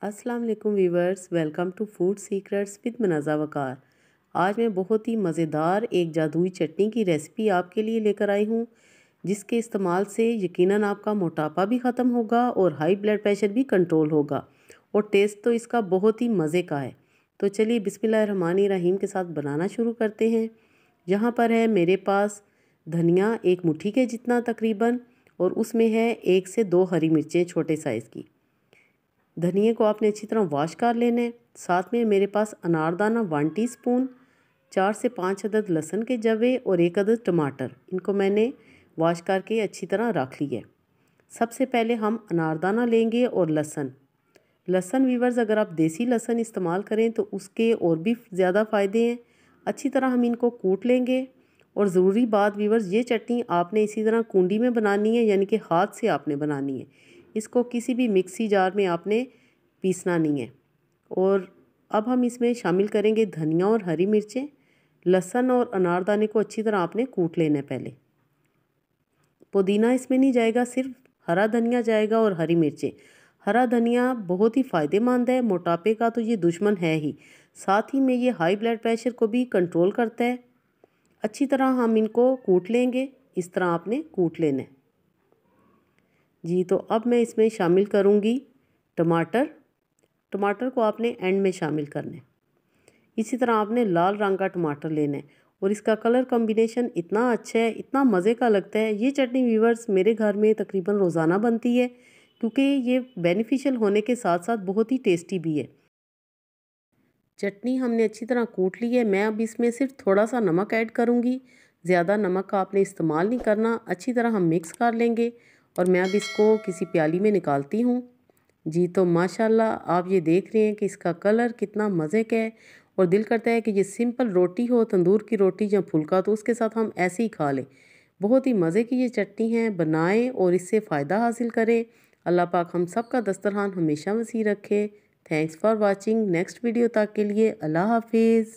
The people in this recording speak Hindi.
अस्सलाम वालेकुम viewers, welcome to Food Secrets with Manaza Waqar. आज मैं बहुत ही मज़ेदार एक जादुई चटनी की रेसिपी आपके लिए लेकर आई हूँ, जिसके इस्तेमाल से यकीनन आपका मोटापा भी ख़त्म होगा और हाई ब्लड प्रेशर भी कंट्रोल होगा। और टेस्ट तो इसका बहुत ही मज़े का है। तो चलिए बिस्मिल्लाहिर्रहमानिर्रहीम के साथ बनाना शुरू करते हैं। यहाँ पर है मेरे पास धनिया एक मुट्ठी के जितना तकरीबन, और उसमें है 1 से 2 हरी मिर्चें छोटे साइज़ की। धनिए को आपने अच्छी तरह वॉश कर लेना है। साथ में मेरे पास अनारदाना 1 टीस्पून, 4 से 5 अदद लहसुन के जवे और 1 अदद टमाटर, इनको मैंने वॉश करके अच्छी तरह रख लिया है। सबसे पहले हम अनारदाना लेंगे और लहसुन। लहसुन वीवर्स, अगर आप देसी लहसुन इस्तेमाल करें तो उसके और भी ज़्यादा फ़ायदे हैं। अच्छी तरह हम इनको कूट लेंगे। और ज़रूरी बात वीवर्स, ये चटनी आपने इसी तरह कूंडी में बनानी है, यानी कि हाथ से आपने बनानी है। इसको किसी भी मिक्सी जार में आपने पीसना नहीं है। और अब हम इसमें शामिल करेंगे धनिया और हरी मिर्चें। लहसुन और अनारदाने को अच्छी तरह आपने कूट लेना है पहले। पुदीना इसमें नहीं जाएगा, सिर्फ हरा धनिया जाएगा और हरी मिर्चें। हरा धनिया बहुत ही फ़ायदेमंद है, मोटापे का तो ये दुश्मन है ही, साथ ही में ये हाई ब्लड प्रेशर को भी कंट्रोल करता है। अच्छी तरह हम इनको कूट लेंगे, इस तरह आपने कूट लेना है जी। तो अब मैं इसमें शामिल करूँगी टमाटर। टमाटर को आपने एंड में शामिल करना है। इसी तरह आपने लाल रंग का टमाटर लेना है और इसका कलर कॉम्बिनेशन इतना अच्छा है, इतना मज़े का लगता है। ये चटनी व्यूअर्स मेरे घर में तकरीबन रोज़ाना बनती है, क्योंकि ये बेनिफिशियल होने के साथ साथ बहुत ही टेस्टी भी है। चटनी हमने अच्छी तरह कूट ली है। मैं अब इसमें सिर्फ थोड़ा सा नमक ऐड करूँगी, ज़्यादा नमक का आपने इस्तेमाल नहीं करना। अच्छी तरह हम मिक्स कर लेंगे और मैं अब इसको किसी प्याली में निकालती हूँ जी। तो माशाल्लाह आप ये देख रहे हैं कि इसका कलर कितना मज़े का है, और दिल करता है कि ये सिंपल रोटी हो, तंदूर की रोटी या फुल्का, तो उसके साथ हम ऐसे ही खा लें। बहुत ही मज़े की ये चटनी है, बनाएं और इससे फ़ायदा हासिल करें। अल्लाह पाक हम सब का दस्तरखान हमेशा वसी रखे। Thanks for watching. Next video तक के लिए अल्लाह हाफिज़।